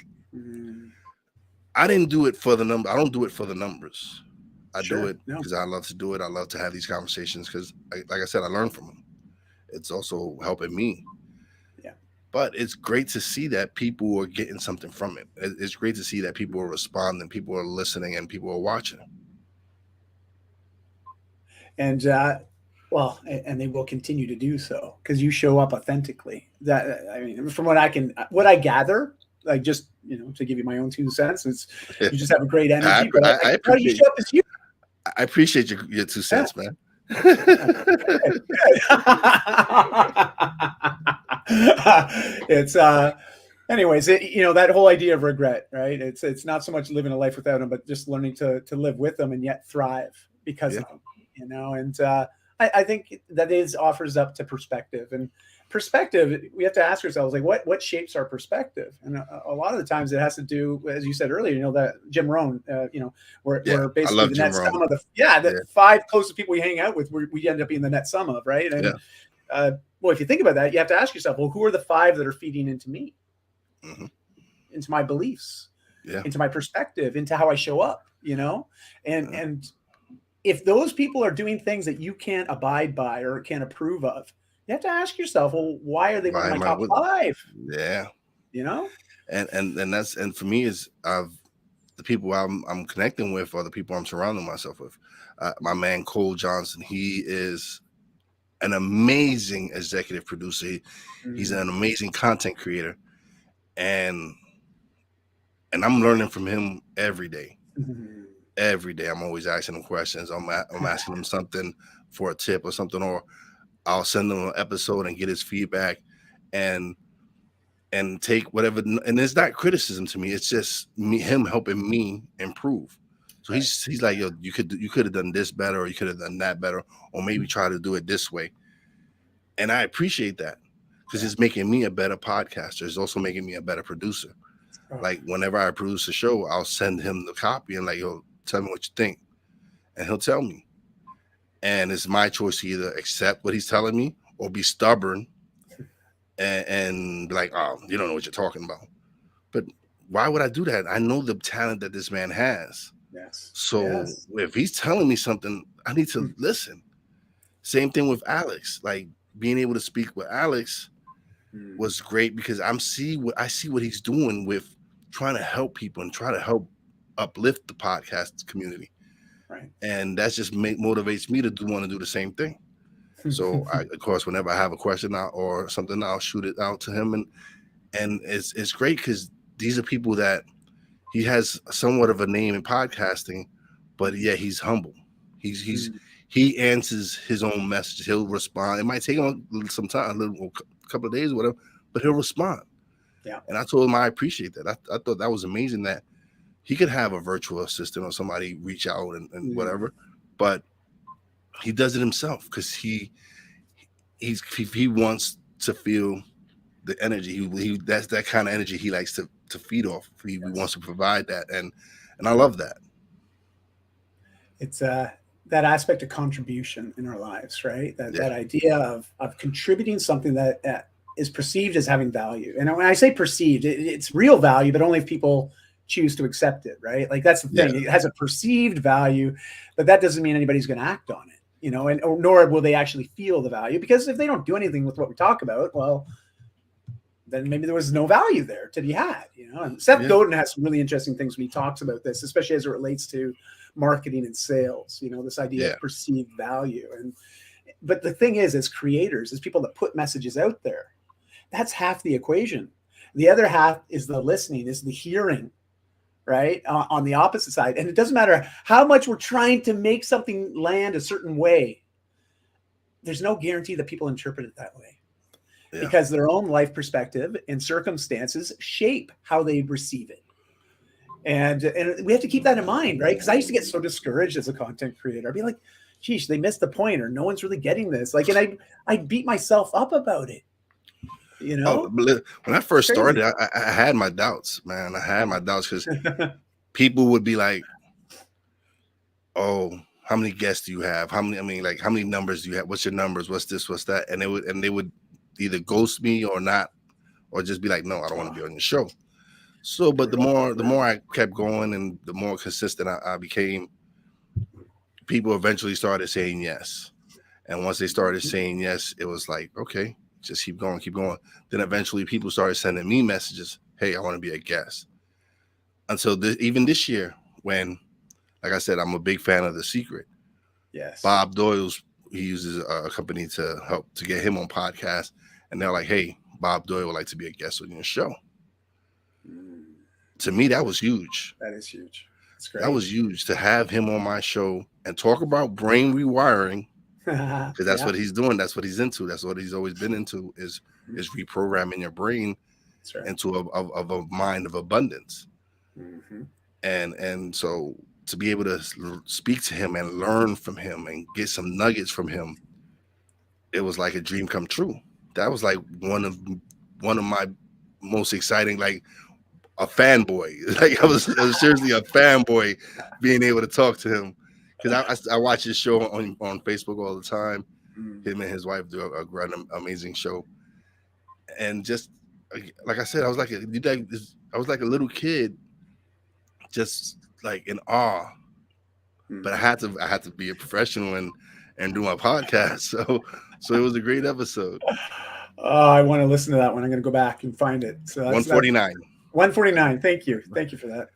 I didn't do it for the number. I don't do it for the numbers. I do it because I love to do it. I love to have these conversations because, like I said, I learn from them. It's also helping me. Yeah. But it's great to see that people are getting something from it. It's great to see that people are responding, people are listening, and people are watching. And and they will continue to do so because you show up authentically. From what I gather, like just to give you my own 2 cents, you just have a great energy. I appreciate, how do you show up as you? I appreciate your 2 cents, man. It's anyways, that whole idea of regret, right? It's not so much living a life without them, but just learning to live with them and yet thrive because of them. And I think that offers up to perspective. And perspective, we have to ask ourselves, like, what shapes our perspective? And a lot of the times it has to do, as you said earlier, that Jim Rohn, where basically the net sum of the 5 closest people we hang out with, we end up being the net sum of, right? And well, if you think about that, you have to ask yourself, well, who are the 5 that are feeding into me, into my beliefs, into my perspective, into how I show up, and if those people are doing things that you can't abide by or can't approve of, you have to ask yourself, well, why are they one of my top 5? Yeah. And for me is the people I'm connecting with are the people I'm surrounding myself with. My man Cole Johnson, he is an amazing executive producer. He's an amazing content creator, and I'm learning from him every day. Every day, I'm always asking him questions. I'm asking him something for a tip or something, or I'll send him an episode and get his feedback and take whatever. And it's not criticism to me. It's just him helping me improve. So he's like, yo, you could have done this better, or you could have done that better, or maybe try to do it this way. And I appreciate that because it's making me a better podcaster. It's also making me a better producer. Like whenever I produce a show, I'll send him the copy and like, yo, tell me what you think. And he'll tell me. And it's my choice to either accept what he's telling me or be stubborn and be like, oh, you don't know what you're talking about. But why would I do that? I know the talent that this man has. Yes. So if he's telling me something, I need to listen. Same thing with Alex. Like being able to speak with Alex was great because I see what he's doing with trying to help people and try to help uplift the podcast community. Right. And that just motivates me to want to do the same thing. So of course, whenever I have a question or something, I'll shoot it out to him. And it's great because these are people that he has somewhat of a name in podcasting, but yeah, he's humble. He answers his own message. He'll respond. It might take him some time, a couple of days or whatever, but he'll respond. Yeah. And I told him I appreciate that. I thought that was amazing that he could have a virtual assistant or somebody reach out and whatever, but he does it himself because he wants to feel the energy. That's that kind of energy he likes to feed off. He wants to provide that, and I love that. It's that aspect of contribution in our lives, right? That idea of contributing something that is perceived as having value. And when I say perceived, it's real value, but only if people choose to accept it, right? Like that's the thing. It has a perceived value, but that doesn't mean anybody's going to act on it, you know, and nor will they actually feel the value, because if they don't do anything with what we talk about, well, then maybe there was no value there to be had, you know. And Seth Godin has some really interesting things when he talks about this, especially as it relates to marketing and sales, you know, this idea of perceived value. But the thing is, as creators, as people that put messages out there, that's half the equation. The other half is the listening, is the hearing, right? On the opposite side. And it doesn't matter how much we're trying to make something land a certain way. There's no guarantee that people interpret it that way. Yeah. Because their own life perspective and circumstances shape how they receive it. And we have to keep that in mind, right? Because I used to get so discouraged as a content creator. I'd be like, geez, they missed the point, or no one's really getting this. Like, and I beat myself up about it. You know? When I first started, I had my doubts, man. I had my doubts because people would be like, oh, how many guests do you have? How many numbers do you have? What's your numbers? What's this? What's that? And they would either ghost me or not, or just be like, no, I don't want to be on your show. So, but the more I kept going and the more consistent I became, people eventually started saying yes. And once they started saying yes, it was like, okay, just keep going. Then eventually people started sending me messages. Hey, I want to be a guest. Until even this year, when, like I said, I'm a big fan of The Secret. Yes. Bob Doyle's, he uses a company to help to get him on podcast. And they're like, hey, Bob Doyle would like to be a guest on your show. To me, that was huge. That is huge. That's great. That was huge to have him on my show and talk about brain rewiring, because that's what he's doing. That's what he's into. That's what he's always been into, is reprogramming your brain into a mind of abundance. Mm-hmm. And so to be able to speak to him and learn from him and get some nuggets from him, it was like a dream come true. That was like one of my most exciting, like a fanboy. Like I was seriously a fanboy being able to talk to him, because I watch his show on Facebook all the time. Him and his wife do an amazing show, and just like I said, I was like a little kid, just like in awe. But I had to be a professional and do my podcast. So it was a great episode. I want to listen to that one. I'm going to go back and find it. So 149. 149. Thank you for that.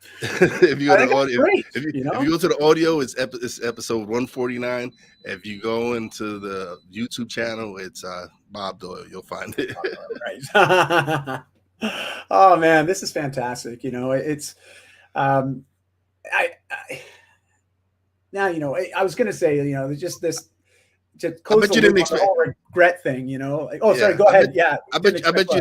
If you go to audio, if you go to the audio, it's episode 149. If you go into the YouTube channel, it's Bob Doyle. You'll find it. Right. Oh man, this is fantastic. You know, it's now, you know, I was going to say, you know, just this. To close the whole regret thing, you know. Like, sorry, go ahead. I bet you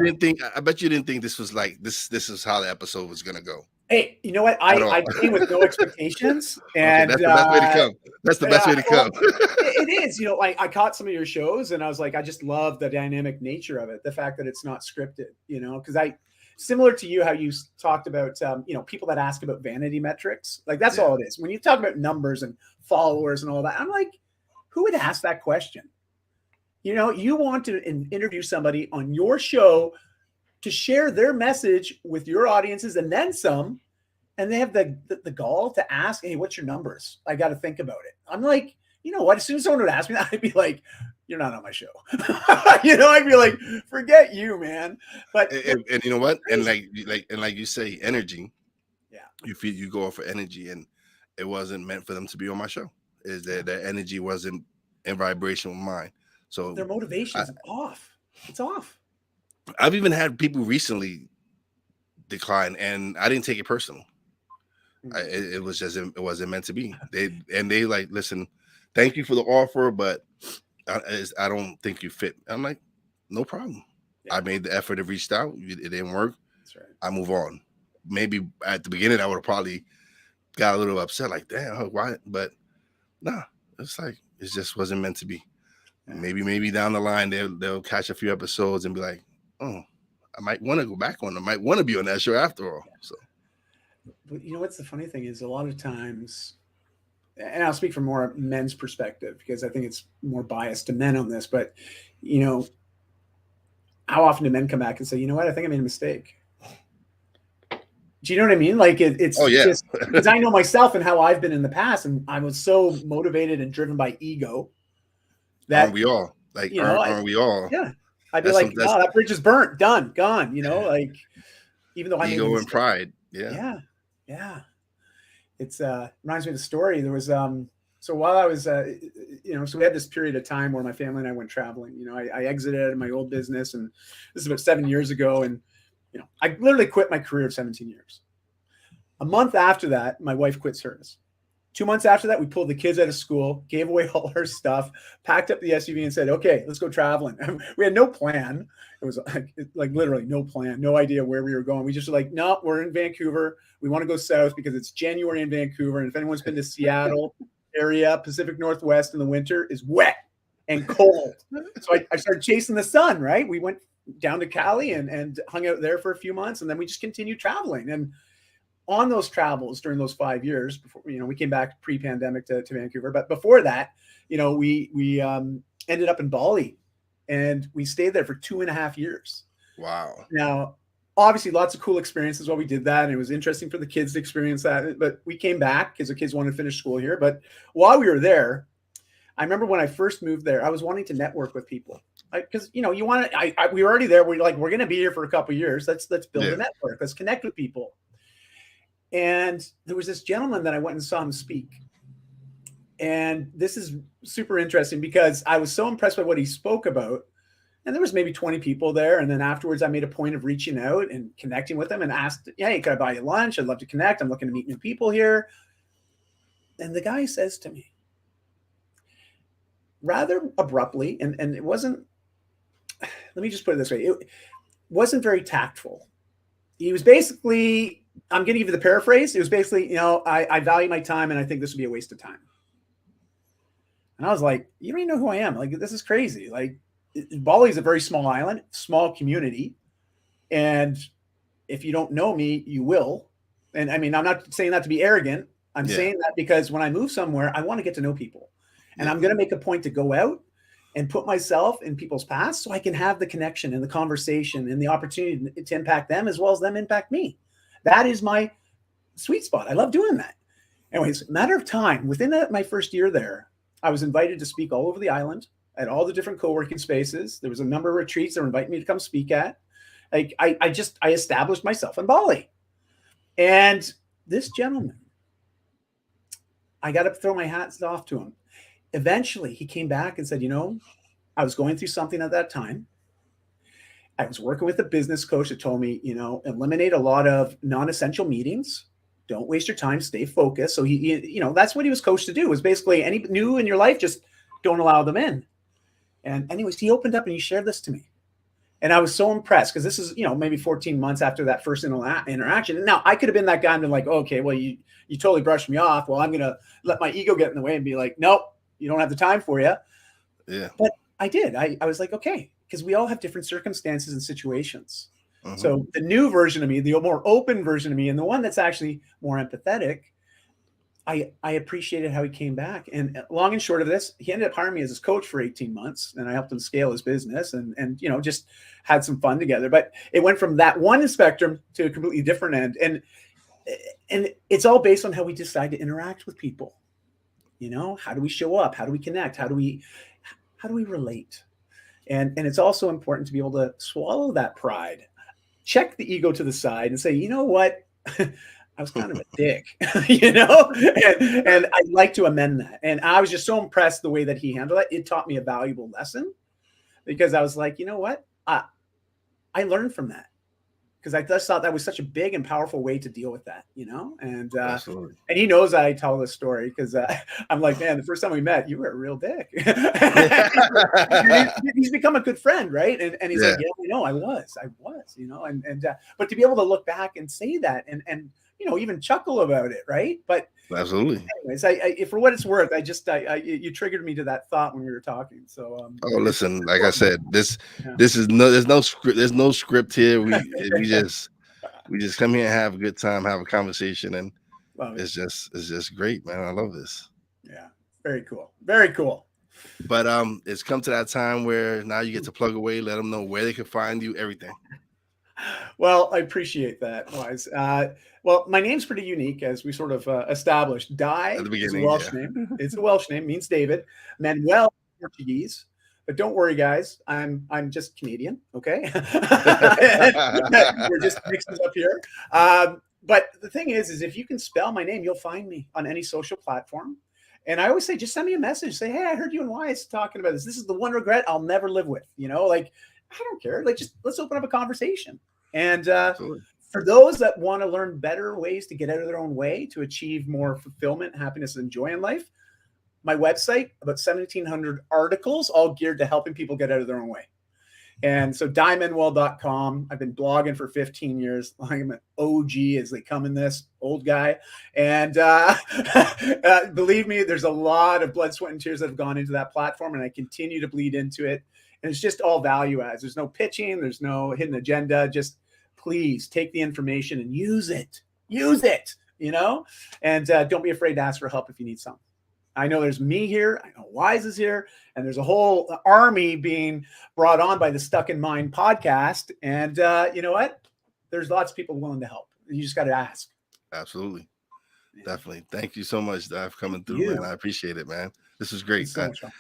didn't think this was like this. This is how the episode was gonna go. Hey, you know what? I came with no expectations, and that's the best way to come. That's the best way to come. It is, you know. Like I caught some of your shows, and I was like, I just love the dynamic nature of it. The fact that it's not scripted, you know, because similar to you, how you talked about, you know, people that ask about vanity metrics, like that's all it is. When you talk about numbers and followers and all that, I'm like, who would ask that question? You know, you want to interview somebody on your show to share their message with your audiences and then some, and they have the gall to ask, hey, what's your numbers? I got to think about it. I'm like, you know what? As soon as someone would ask me that, I'd be like, you're not on my show. You know, I'd be like, forget you, man. But and you know what? And like you say, energy. Yeah. You go off for energy, and it wasn't meant for them to be on my show. Is that their energy wasn't in vibration with mine. So their motivation is off. It's off. I've even had people recently decline, and I didn't take it personal. It was just, it wasn't meant to be. They like, listen, thank you for the offer, but I don't think you fit. I'm like, no problem. Yeah. I made the effort, to reached out. It didn't work. That's right. I move on. Maybe at the beginning I would have probably got a little upset, like, damn, why? But nah, it's like it just wasn't meant to be. Yeah. Maybe down the line they'll catch a few episodes and be like, oh, I might want to go back on. I might want to be on that show after all. So, but you know what's the funny thing is, a lot of times, and I'll speak from more men's perspective because I think it's more biased to men on this, but you know, how often do men come back and say, you know what, I think I made a mistake? Do you know what I mean? Like it's just because I know myself and how I've been in the past, and I was so motivated and driven by ego that aren't we all? Like, you know, aren't we all? Yeah, I'd be like, no, that bridge is burnt, done, gone. You know, like even though I made ego and pride. Yeah. It's reminds me of the story. There was so while I was you know, so we had this period of time where my family and I went traveling. You know, I exited my old business, and this is about 7 years ago, and you know, I literally quit my career of 17 years. A month after that, my wife quit service. 2 months after that, we pulled the kids out of school, gave away all our stuff, packed up the SUV and said, okay, let's go traveling. We had no plan. It was like literally no plan, no idea where we were going. We just were like, no, we're in Vancouver. We want to go south because it's January in Vancouver. And if anyone's been to Seattle area, Pacific Northwest in the winter is wet and cold. So I started chasing the sun, right? We went down to Cali and hung out there for a few months. And then we just continued traveling. And on those travels during those 5 years before, you know, we came back pre-pandemic to Vancouver, but before that, you know, we ended up in Bali, and we stayed there for 2.5 years. Wow. Now, obviously lots of cool experiences while we did that. And it was interesting for the kids to experience that, but we came back because the kids wanted to finish school here. But while we were there, I remember when I first moved there, I was wanting to network with people because, you know, you want to, we were already there. We're like, we're going to be here for a couple of years. Let's build a network. Let's connect with people. And there was this gentleman that I went and saw him speak. And this is super interesting because I was so impressed by what he spoke about. And there was maybe 20 people there. And then afterwards, I made a point of reaching out and connecting with them and asked, hey, could I buy you lunch? I'd love to connect. I'm looking to meet new people here. And the guy says to me, rather abruptly, and it wasn't, let me just put it this way. It wasn't very tactful. He was basically, I'm going to give you the paraphrase. It was basically, you know, I value my time and I think this would be a waste of time. And I was like, you don't even know who I am. Like, this is crazy. Like, Bali is a very small island, small community. And if you don't know me, you will. And I mean, I'm not saying that to be arrogant. I'm saying that because when I move somewhere, I want to get to know people. And I'm going to make a point to go out and put myself in people's paths so I can have the connection and the conversation and the opportunity to impact them as well as them impact me. That is my sweet spot. I love doing that. Anyways, matter of time, within my first year there, I was invited to speak all over the island at all the different co-working spaces. There was a number of retreats that were inviting me to come speak at. Like I established myself in Bali. And this gentleman, I got to throw my hats off to him. Eventually, he came back and said, you know, I was going through something at that time. I was working with a business coach that told me, you know, eliminate a lot of non-essential meetings. Don't waste your time. Stay focused. So he, you know, that's what he was coached to do, was basically any new in your life, just don't allow them in. And anyways, he opened up and he shared this to me. And I was so impressed because this is, you know, maybe 14 months after that first interaction. And now I could have been that guy and been like, okay, well, you totally brushed me off. Well, I'm going to let my ego get in the way and be like, nope, you don't have the time for you. Yeah. But I did. I was like, okay, because we all have different circumstances and situations. Mm-hmm. So the new version of me, the more open version of me, and the one that's actually more empathetic, I appreciated how he came back. And long and short of this, he ended up hiring me as his coach for 18 months, and I helped him scale his business and you know, just had some fun together. But it went from that one spectrum to a completely different end. And it's all based on how we decide to interact with people. You know, how do we show up? How do we connect? How do we relate? And it's also important to be able to swallow that pride, check the ego to the side and say, you know what? I was kind of a dick, you know, and I'd like to amend that. And I was just so impressed the way that he handled it. It taught me a valuable lesson because I was like, you know what? I learned from that. because I just thought that was such a big and powerful way to deal with that, and Absolutely. and he knows that I tell this story because I'm like, man, the first time we met, you were a real dick. He's become a good friend, right? And he's like, yeah, I was, and but to be able to look back and say that and even chuckle about it, right? But absolutely. Anyways, I for what it's worth, you triggered me to that thought when we were talking. So listen, like I said, this is there's no script here. We just come here and have a good time, have a conversation, and it's just great, man. I love this. Yeah, very cool, very cool. But it's come to that time where now you get to plug away, let them know where they can find you, everything. Well, I appreciate that, Wise. Well, my name's pretty unique, as we sort of established. Dai is a Welsh name. It's a Welsh name, means David. Manuel, Portuguese. But don't worry, guys. I'm just Canadian, okay? We're just mixing up here. But the thing is if you can spell my name, you'll find me on any social platform. And I always say, just send me a message. Say, hey, I heard you and Wise talking about this. This is the one regret I'll never live with. I don't care. Let's open up a conversation. And for those that want to learn better ways to get out of their own way to achieve more fulfillment, happiness, and joy in life, my website, about 1,700 articles, all geared to helping people get out of their own way. And so DaiManuel.com. I've been blogging for 15 years. I'm an OG as they come in this, old guy. And believe me, there's a lot of blood, sweat, and tears that have gone into that platform, and I continue to bleed into it. And it's just all value adds. There's no pitching. There's no hidden agenda. Just please take the information and use it. And don't be afraid to ask for help if you need something. I know there's me here. I know Wise is here. And there's a whole army being brought on by the Stuck in Mind podcast. And you know what? There's lots of people willing to help. You just got to ask. Absolutely. Definitely. Thank you so much, Dai, for coming through, man. I appreciate it, man. This was great. Absolutely.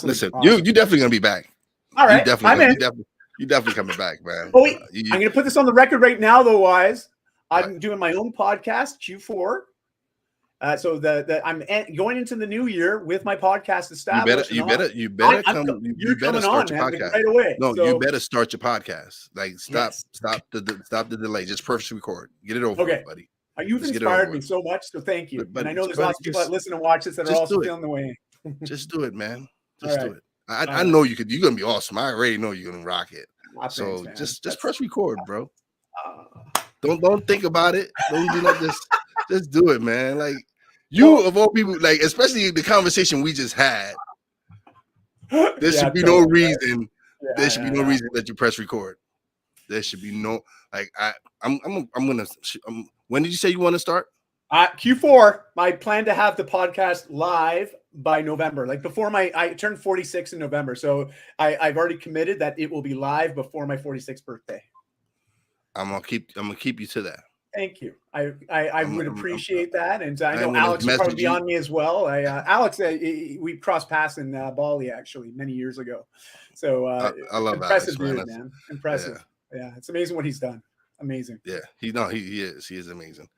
Listen, awesome. You definitely going to be back. All right. You definitely coming back, man. Oh, wait. I'm going to put this on the record right now, though, Wise. I'm doing my own podcast, Q4. So I'm going into the new year with my podcast established. You better start your podcast right away. No, you better start your podcast. Like stop the delay. Just press record. Get it over with, buddy. You've inspired me so much, so thank you. But I know there's lots of people that listen and watch this that are also feeling the way. Just do it, man. Just do it. I know you could. You're gonna be awesome. I already know you're gonna rock it. So just press record, bro. Don't think about it. Don't do nothing. Just do it, man. Like of all people, like especially the conversation we just had. There should be no reason. There should be no reason that you press record. There should be no I'm gonna. When did you say you want to start? Q4. I plan to have the podcast live by November, like before I turned 46 in November. So I've already committed that it will be live before my 46th birthday. I'm gonna keep you to that. Thank you. I would appreciate that. And I know Alex will probably be on me as well. Alex, we crossed paths in Bali actually many years ago. So I love impressive Alex, dude, man. Impressive. Yeah, it's amazing what he's done. Amazing. Yeah, he is amazing.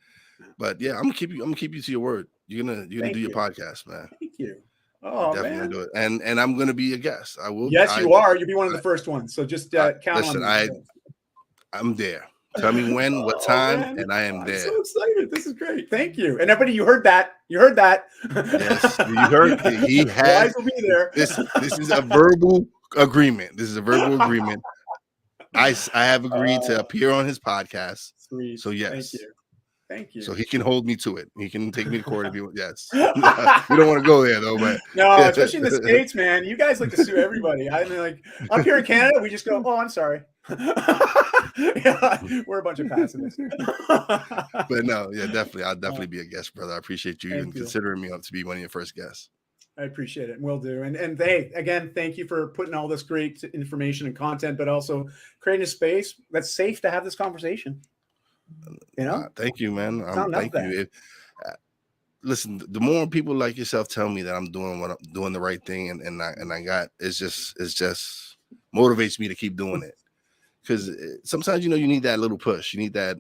But yeah, I'm gonna keep you to your word. You're gonna do your podcast, man. Thank you. Oh, definitely man. Do it. And I'm gonna be a guest. I will. Yes, you are. You'll be one of the first ones. So just count on me. I'm there. Tell me when, what time, and I am there. I'm so excited. This is great. Thank you. And everybody, you heard that. Yes, you heard. He has. Will be there. This is a verbal agreement. I have agreed to appear on his podcast. Sweet. So yes. Thank you. So he can hold me to it. He can take me to court if he wants. Yes. We don't want to go there though, but no, especially in the States, man. You guys like to sue everybody. I mean, like up here in Canada, we just go, oh, I'm sorry. Yeah, we're a bunch of pacifists. But no, yeah, definitely. I'll definitely be a guest, brother. I appreciate you and considering me to be one of your first guests. I appreciate it, and will do. And hey, again, thank you for putting all this great information and content, but also creating a space that's safe to have this conversation. Thank you, man. Thank you. Listen, the more people like yourself tell me that I'm doing the right thing, and I got it just motivates me to keep doing it. Because sometimes you need that little push. You need that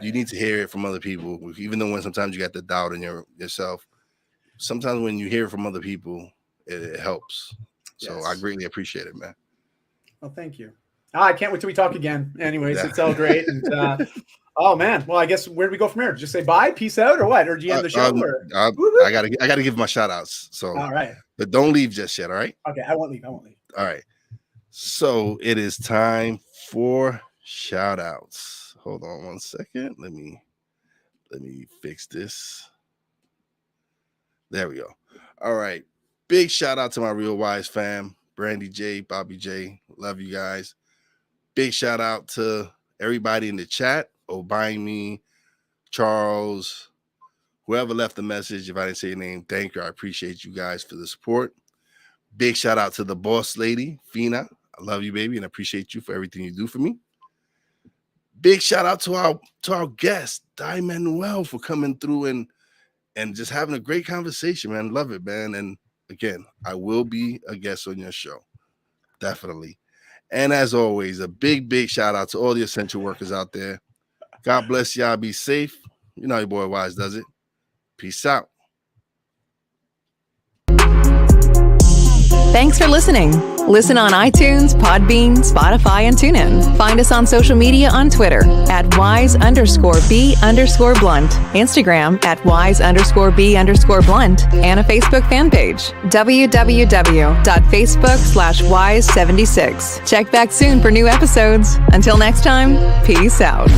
you need to hear it from other people. Even though when sometimes you got the doubt in yourself, sometimes when you hear it from other people, it helps. So I greatly appreciate it, man. Well, thank you. I can't wait till we talk again. Anyways, Yeah. it's all great. And oh man, well, I guess where do we go from here? Just say bye, peace out, or what? Or do you end the show? I gotta give my shout outs. So all right, but don't leave just yet. All right. Okay, I won't leave. All right. So it is time for shout outs. Hold on one second. Let me fix this. There we go. All right. Big shout out to my Real Wise fam, Brandy J, Bobby J. Love you guys. Big shout out to everybody in the chat. Me, Charles, whoever left the message. If I didn't say your name, thank you. I appreciate you guys for the support. Big shout out to the boss lady, Fina. I love you, baby, and appreciate you for everything you do for me. Big shout out to our guest, Dai Manuel, for coming through and just having a great conversation, man. Love it, man. And again, I will be a guest on your show. Definitely. And as always, a big shout out to all the essential workers out there. God bless y'all. Be safe. You know your boy Wise does it. Peace out. Thanks for listening. Listen on iTunes, Podbean, Spotify, and TuneIn. Find us on social media on Twitter at @wise_b_blunt, Instagram at @wise_b_blunt, and a Facebook fan page, www.facebook.com/wise76. Check back soon for new episodes. Until next time, peace out.